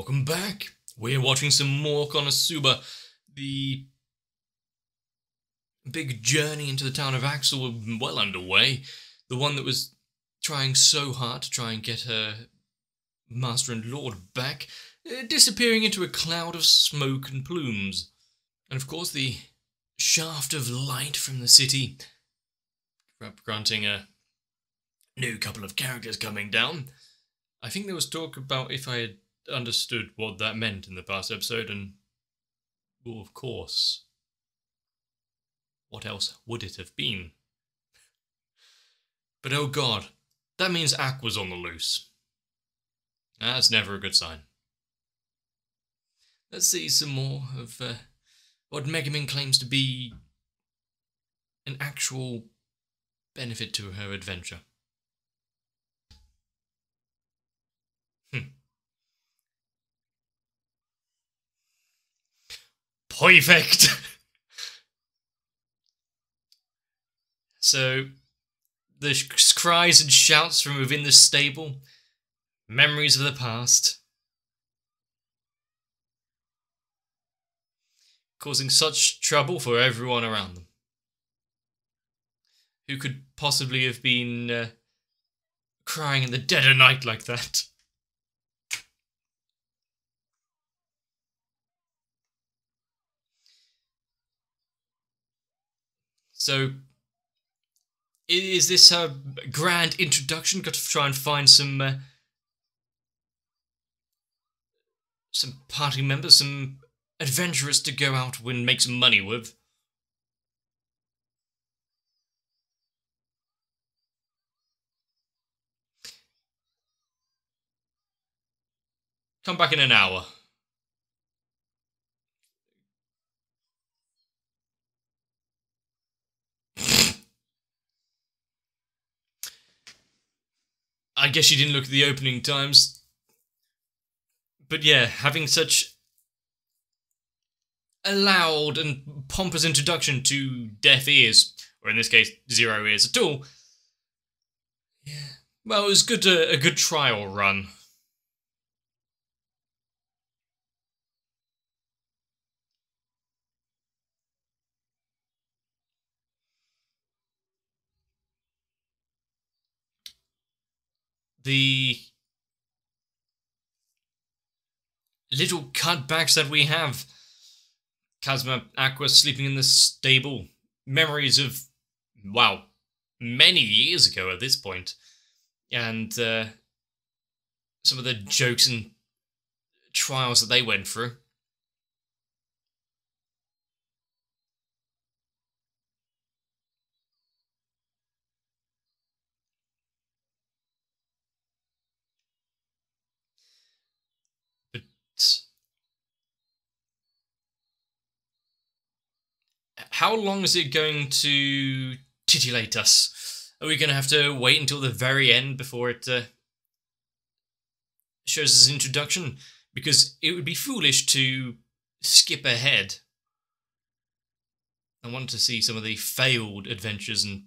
welcome back. We're watching some more Konosuba. The big journey into the town of Axel well underway. The one that was trying so hard to try and get her master and lord back, disappearing into a cloud of smoke and plumes. And of course the shaft of light from the city, granting a new couple of characters coming down. I think there was talk about if I had understood what that meant in the past episode, and, well, of course, what else would it have been? But oh god, that means Ak was on the loose. That's never a good sign. Let's see some more of what Megumin claims to be an actual benefit to her adventure. Perfect! So, the cries and shouts from within the stable, memories of the past, causing such trouble for everyone around them. Who could possibly have been crying in the dead of night like that? So, is this her grand introduction? Got to try and find some party members, some adventurers to go out and make some money with. Come back in an hour. I guess you didn't look at the opening times. But yeah, having such a loud and pompous introduction to deaf ears, or in this case, 0 ears at all. Yeah. Well, it was a good trial run. The little cutbacks that we have. Kazuma, Aqua sleeping in the stable. Memories of, wow, many years ago at this point. And some of the jokes and trials that they went through. But how long is it going to titillate us? Are we going to have to wait until the very end before it shows us an introduction? Because it would be foolish to skip ahead. I wanted to see some of the failed adventures and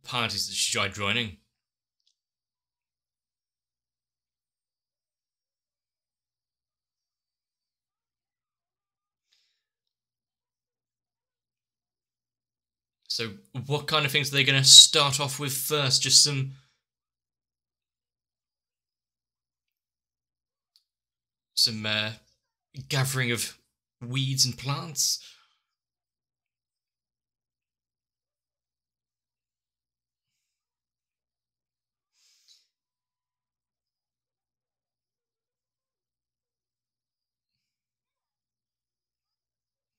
parties that she tried joining. So, what kind of things are they going to start off with first? Just some gathering of weeds and plants?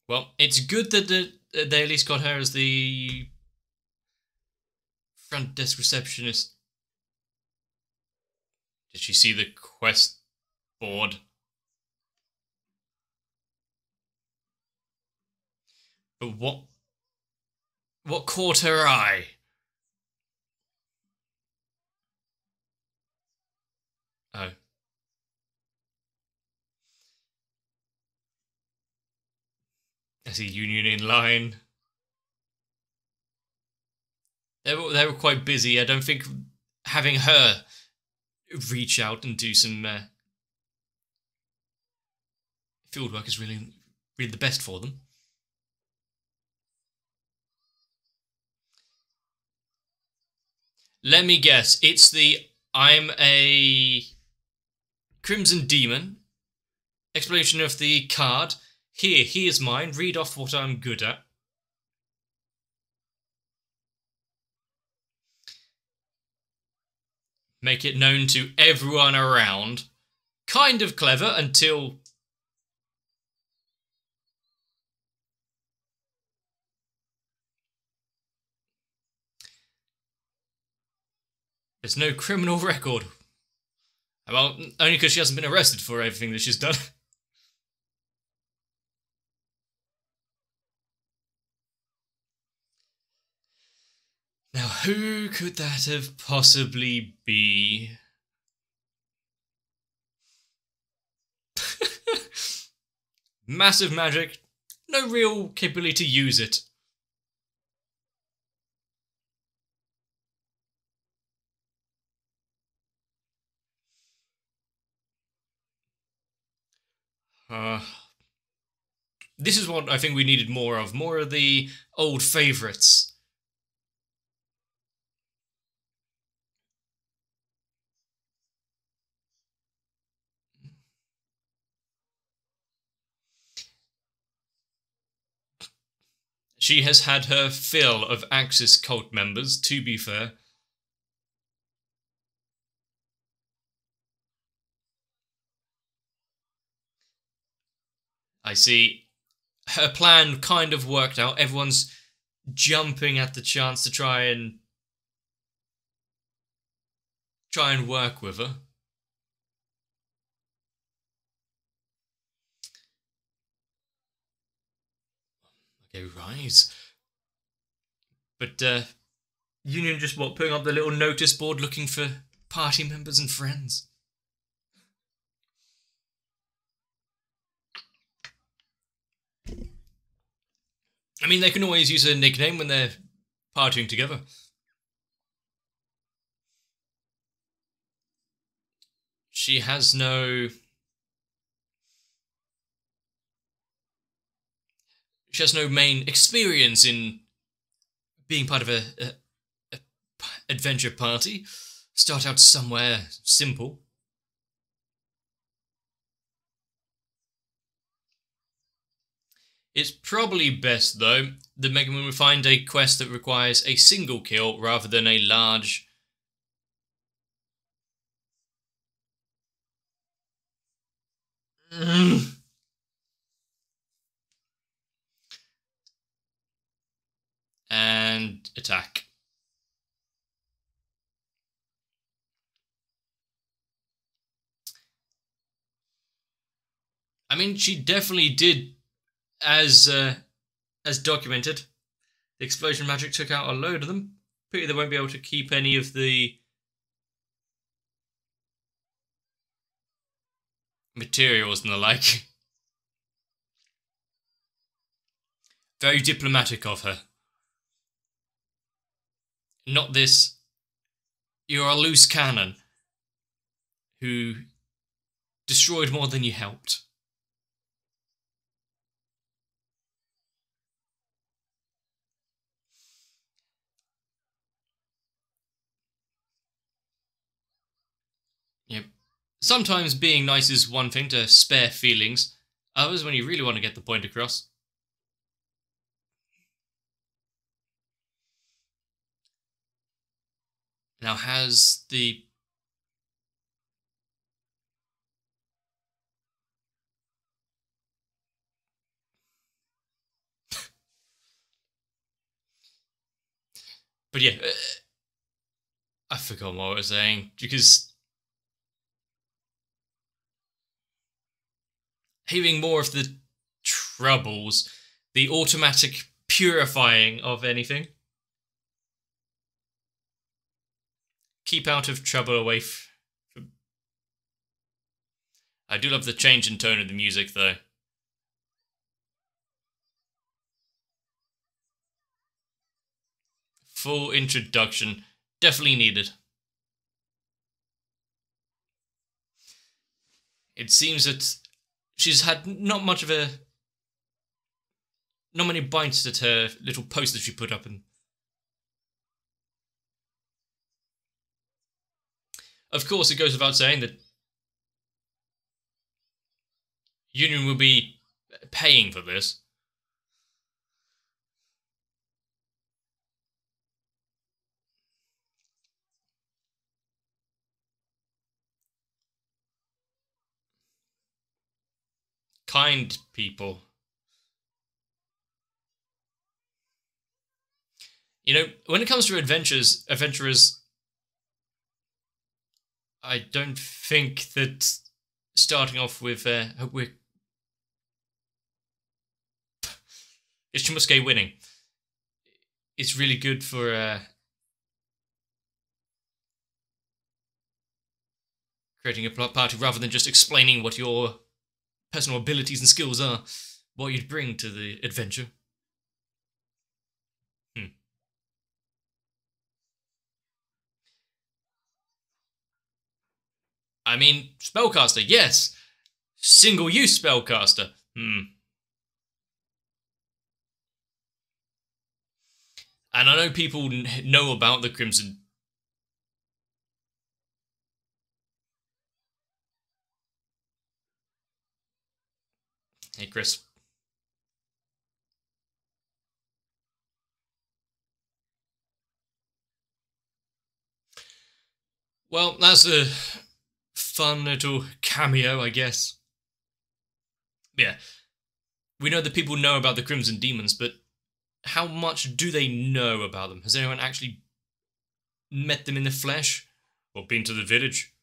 Well, it's good that they at least got her as the front desk receptionist. Did she see the quest board? But what caught her eye? Oh. I see Union in line. They were quite busy. I don't think having her reach out and do some Fieldwork is really the best for them. Let me guess. It's the I'm a Crimson Demon. Explanation of the card. Here's mine. Read off what I'm good at. Make it known to everyone around. Kind of clever until... There's no criminal record. Well, only because she hasn't been arrested for everything that she's done. Now, who could that have possibly be? Massive magic, no real capability to use it. This is what I think we needed more of. More of the old favourites. She has had her fill of Axis cult members, to be fair. I see. Her plan kind of worked out. Everyone's jumping at the chance to try and work with her. Okay, right. But Union just putting up the little notice board looking for party members and friends. I mean, they can always use a nickname when they're partying together. She has no... She has no main experience in being part of a adventure party. Start out somewhere simple. It's probably best, though, that Megaman would find a quest that requires a single kill rather than a large... And attack. I mean, she definitely did, as documented. The explosion magic took out a load of them. Pity they won't be able to keep any of the materials and the like. Very diplomatic of her. Not this, you're a loose cannon who destroyed more than you helped. Yep. Sometimes being nice is one thing to spare feelings. Others when you really want to get the point across. Now has the... But yeah, I forgot what I was saying, because having more of the troubles, the automatic purifying of anything. Keep out of trouble away from... I do love the change in tone of the music, though. Full introduction. Definitely needed. It seems that she's had not many bites at her little post that she put up, and of course it goes without saying that Union will be paying for this. Kind people. You know, when it comes to adventurers, I don't think that starting off with it's Chumusuke winning. It's really good for creating a party rather than just explaining what your personal abilities and skills are, what you'd bring to the adventure. I mean, spellcaster, yes. Single-use spellcaster. And I know people know about the Crimson. Hey, Chris. Well, that's a fun little cameo, I guess. Yeah. We know that people know about the Crimson Demons, but how much do they know about them? Has anyone actually met them in the flesh? Or been to the village?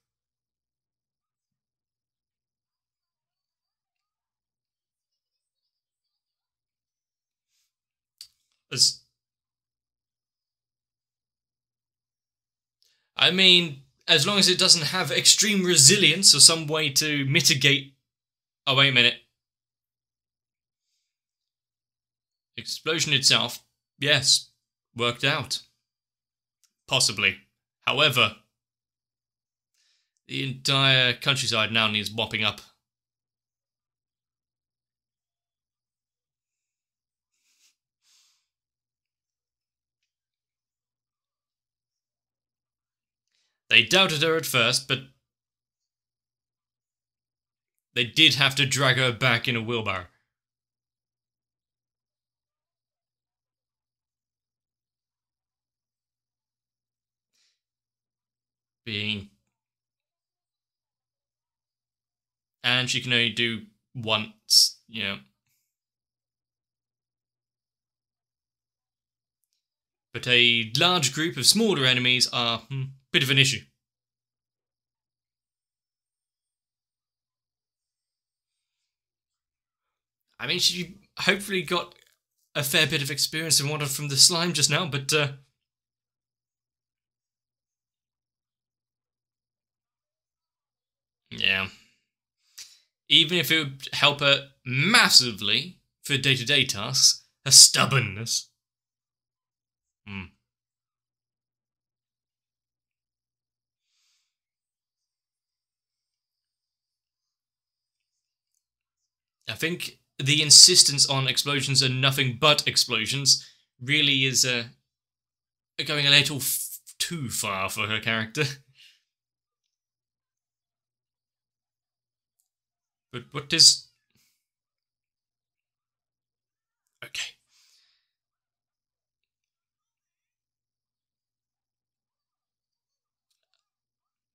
I mean, as long as it doesn't have extreme resilience or some way to mitigate... Oh, wait a minute. Explosion itself, yes, worked out. Possibly. However, the entire countryside now needs mopping up. They doubted her at first, but they did have to drag her back in a wheelbarrow. And she can only do once, you know. But a large group of smaller enemies are a bit of an issue. I mean, she hopefully got a fair bit of experience and wanted from the slime just now, but yeah. Even if it would help her massively for day-to-day tasks, her stubbornness. I think the insistence on explosions and nothing but explosions really is going a little too far for her character. But what is... Okay.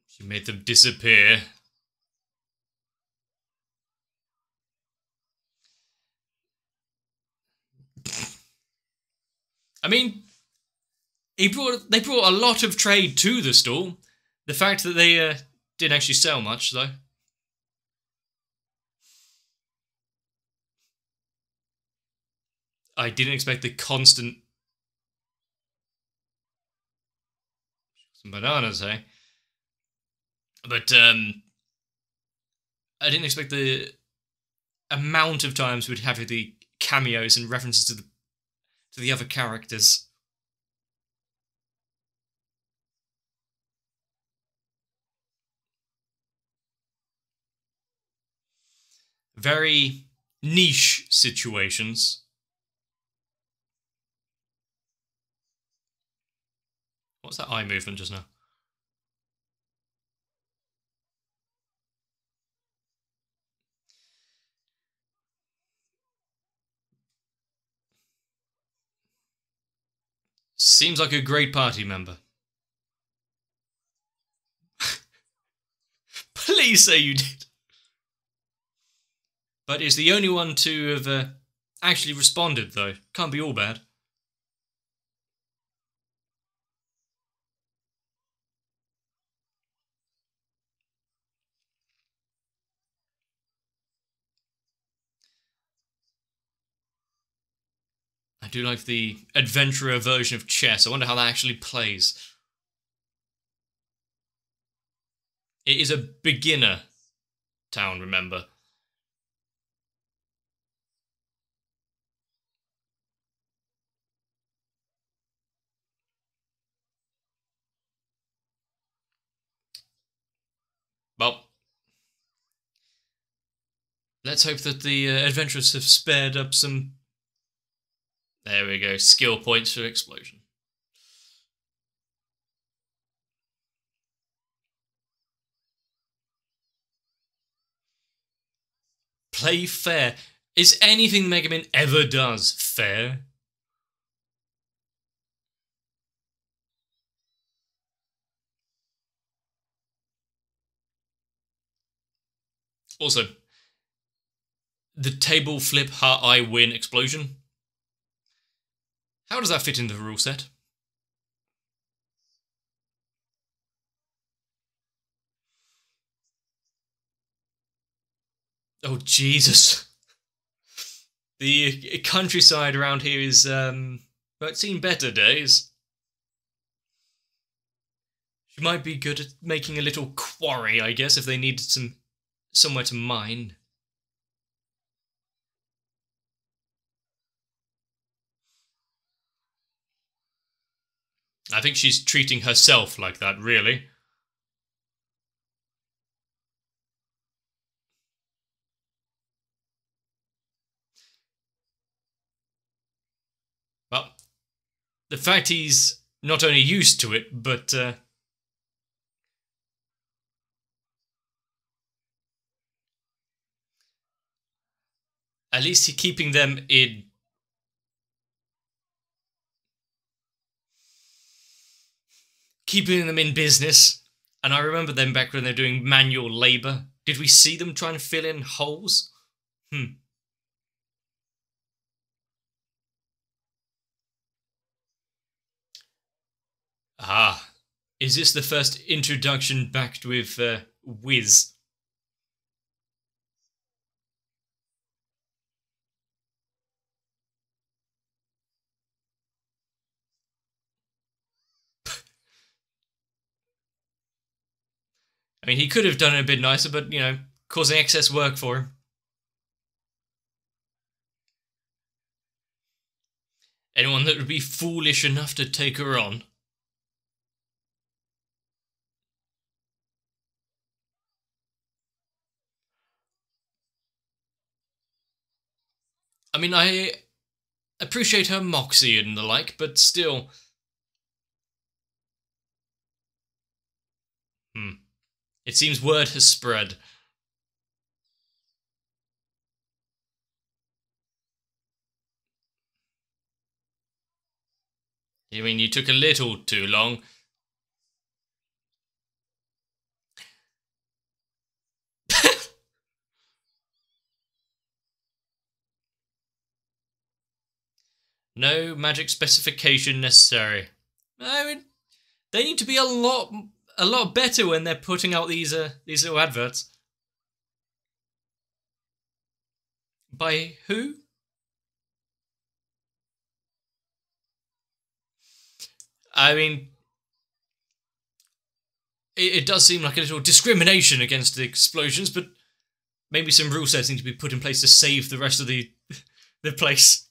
She made them disappear. I mean, they brought a lot of trade to the stall. The fact that they didn't actually sell much, though. I didn't expect the constant... Some bananas, eh? But, I didn't expect the amount of times we'd have the cameos and references to the other characters. very niche situations. What's that eye movement just now? Seems like a great party member. Please say you did. But is the only one to have actually responded, though. Can't be all bad. I do like the adventurer version of chess. I wonder how that actually plays. It is a beginner town, remember. Well, let's hope that the adventurers have spared up some... There we go, skill points for explosion. Play fair. Is anything Mega Man ever does fair? Also, the table flip heart I win explosion. How does that fit into the rule set? Oh, Jesus. The countryside around here is, it's seen better days. She might be good at making a little quarry, I guess, if they needed somewhere to mine. I think she's treating herself like that, really. Well, the fact he's not only used to it, but at least he's keeping them in... Keeping them in business. And I remember them back when they're doing manual labour. Did we see them trying to fill in holes? Ah, is this the first introduction backed with Whiz? I mean, he could have done it a bit nicer, but, you know, causing excess work for him. Anyone that would be foolish enough to take her on. I mean, I appreciate her moxie and the like, but still... It seems word has spread. I mean, you took a little too long. No magic specification necessary. I mean, they need to be a lot better when they're putting out these little adverts. By who? I mean, it does seem like a little discrimination against the explosions, but maybe some rule sets need to be put in place to save the rest of the place.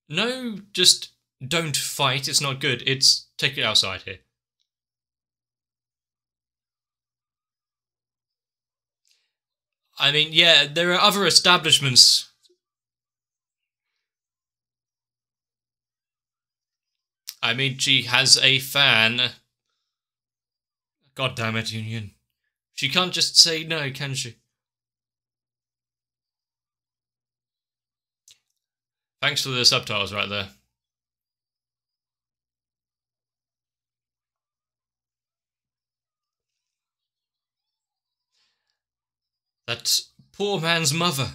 No, just don't fight, it's not good. It's take it outside here. I mean, yeah, there are other establishments. I mean, she has a fan. God damn it, Union. She can't just say no, can she? Thanks for the subtitles right there. That poor man's mother.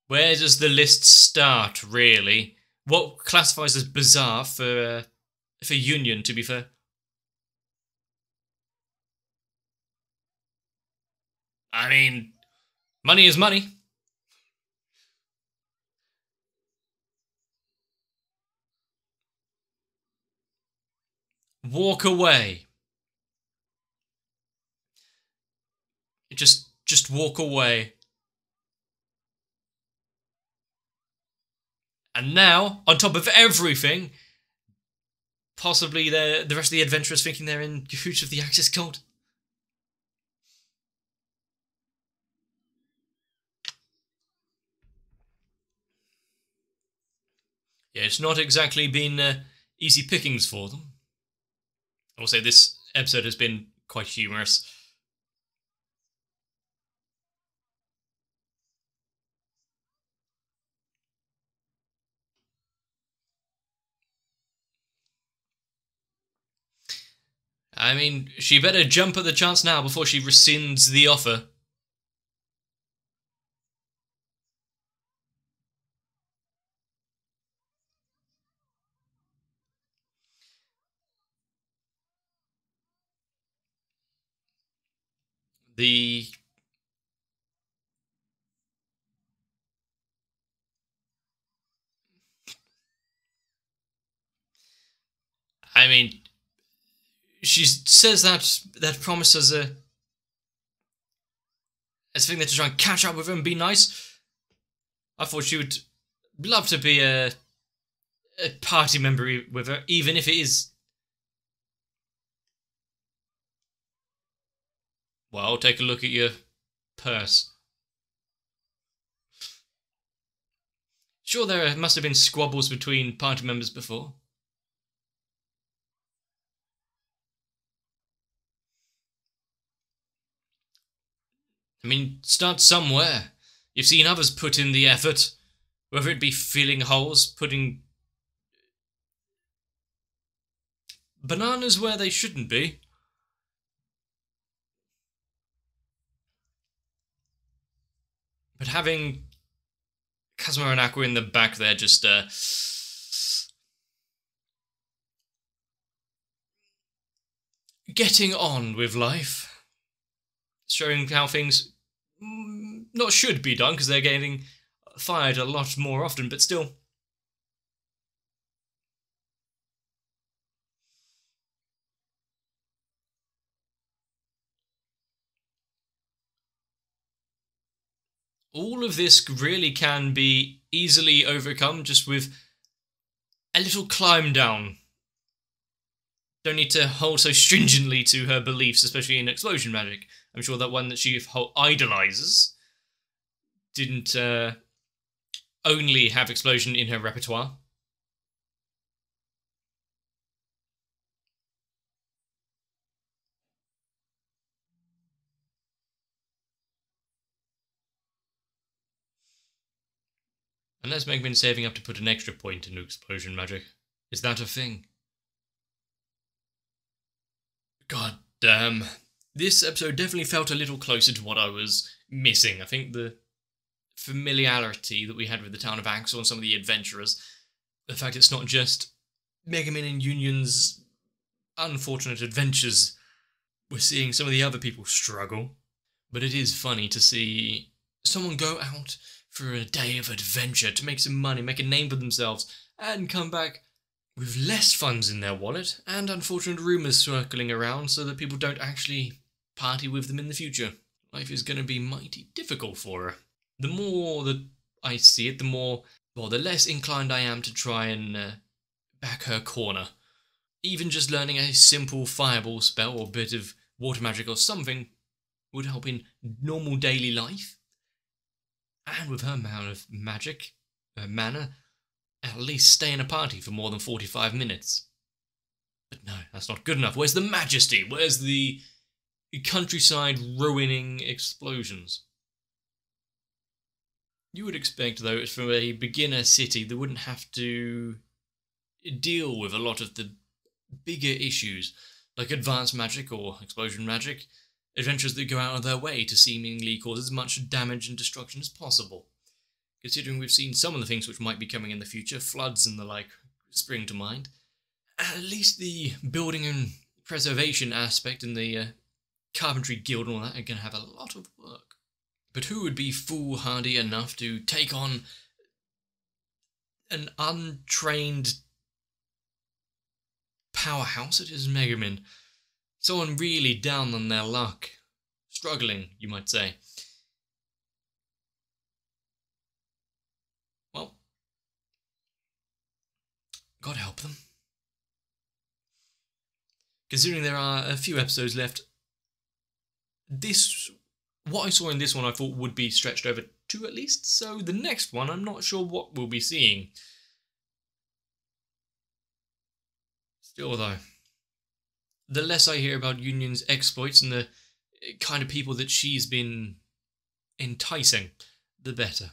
Where does the list start, really? What classifies as bizarre for Union, to be fair? I mean, money is money. Walk away. Just walk away. And now, on top of everything, possibly the rest of the adventurers thinking they're in cahoots of the Axis cult. Yeah, it's not exactly been easy pickings for them. I will say this episode has been quite humorous. I mean, she better jump at the chance now before she rescinds the offer. The... I mean, she says that promise as a thing there to try and catch up with her and be nice. I thought she would love to be a party member with her, even if it is... Well, take a look at your purse. Sure, there must have been squabbles between party members before. I mean, start somewhere. You've seen others put in the effort, whether it be filling holes, putting bananas where they shouldn't be. But having Kazuma and Aqua in the back there just getting on with life, showing how things not should be done because they're getting fired a lot more often, but still. All of this really can be easily overcome just with a little climb down. Don't need to hold so stringently to her beliefs, especially in explosion magic. I'm sure that one that she idolizes didn't only have explosion in her repertoire. Unless Meg's been saving up to put an extra point into explosion magic. Is that a thing? God damn. This episode definitely felt a little closer to what I was missing. I think the familiarity that we had with the town of Axel and some of the adventurers, the fact it's not just Megumin and Union's unfortunate adventures, we're seeing some of the other people struggle. But it is funny to see someone go out for a day of adventure to make some money, make a name for themselves, and come back with less funds in their wallet and unfortunate rumours circling around so that people don't actually party with them in the future. Life is going to be mighty difficult for her. The more that I see it, the less inclined I am to try and back her corner. Even just learning a simple fireball spell or bit of water magic or something would help in normal daily life. And with her amount of magic, mana, at least stay in a party for more than 45 minutes. But no, that's not good enough. Where's the majesty? Where's the countryside ruining explosions? You would expect, though, from a beginner city, they wouldn't have to deal with a lot of the bigger issues, like advanced magic or explosion magic, adventurers that go out of their way to seemingly cause as much damage and destruction as possible. Considering we've seen some of the things which might be coming in the future, floods and the like spring to mind, at least the building and preservation aspect and the carpentry guild and all that are going to have a lot of work. But who would be foolhardy enough to take on an untrained powerhouse such as Megumin? Someone really down on their luck. Struggling, you might say. Well, God help them. Considering there are a few episodes left, what I saw in this one I thought would be stretched over 2 at least, so the next one I'm not sure what we'll be seeing. Still though, the less I hear about Union's exploits and the kind of people that she's been enticing, the better.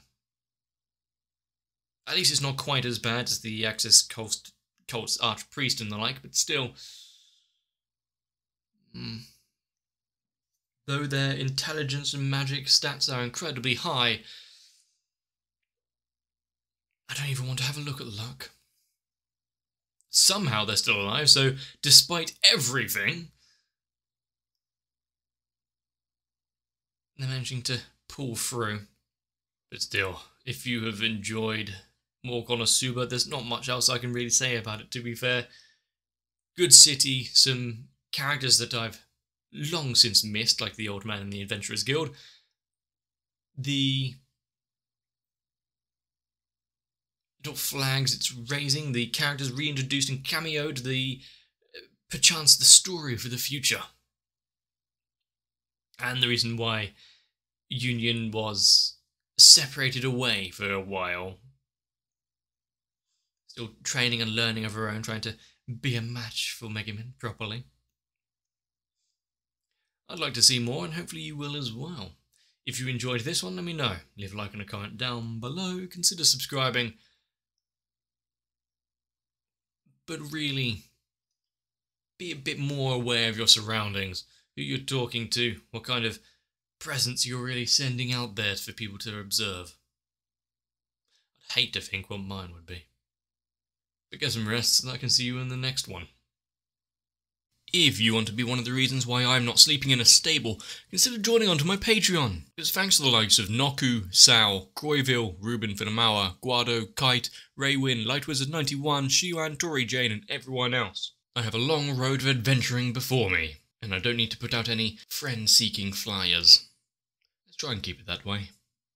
At least it's not quite as bad as the Axis cult's archpriest and the like, but still. Though their intelligence and magic stats are incredibly high, I don't even want to have a look at the luck. Somehow they're still alive, so despite everything, they're managing to pull through. But still, if you have enjoyed more Konosuba, there's not much else I can really say about it, to be fair. Good city, some characters that I've long since missed, like the Old Man in the Adventurers Guild. The little flags it's raising, the characters reintroduced and cameoed, perchance the story for the future. And the reason why Union was separated away for a while. Still training and learning of her own, trying to be a match for Megumin properly. I'd like to see more, and hopefully you will as well. If you enjoyed this one, let me know. Leave a like and a comment down below. Consider subscribing. But really, be a bit more aware of your surroundings, who you're talking to, what kind of presence you're really sending out there for people to observe. I'd hate to think what mine would be. But get some rest, and I can see you in the next one. If you want to be one of the reasons why I'm not sleeping in a stable, consider joining onto my Patreon. Because thanks to the likes of Noku, Sal, Croyville, Ruben Finamawa, Guado, Kite, Raywin, Lightwizard91, Shiwan, Tori Jane and everyone else, I have a long road of adventuring before me, and I don't need to put out any friend-seeking flyers. Let's try and keep it that way.